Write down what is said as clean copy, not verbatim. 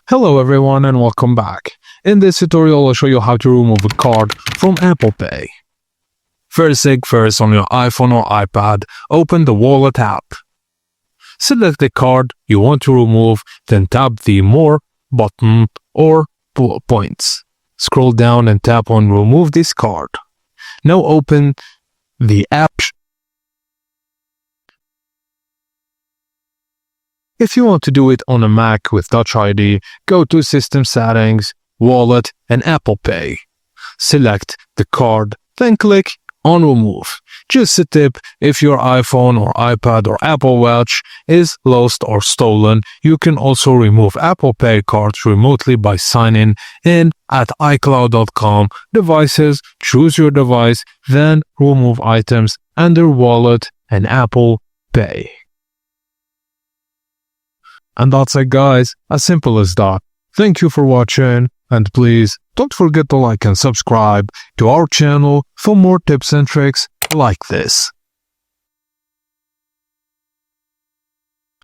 Hello everyone and welcome back. In this tutorial I'll show you how to remove a card from Apple Pay. First thing first, on your iPhone or iPad, open the Wallet app. Select the card you want to remove, then tap the More button or points. Scroll down and tap on Remove this card. Now open the app. If you want to do it on a Mac with Touch ID, go to System Settings, Wallet, and Apple Pay. Select the card, then click on Remove. Just a tip, if your iPhone or iPad or Apple Watch is lost or stolen, you can also remove Apple Pay cards remotely by signing in at iCloud.com. Devices, choose your device, then remove items under Wallet and Apple Pay. And that's it guys, as simple as that. Thank you for watching, and please don't forget to like and subscribe to our channel for more tips and tricks like this.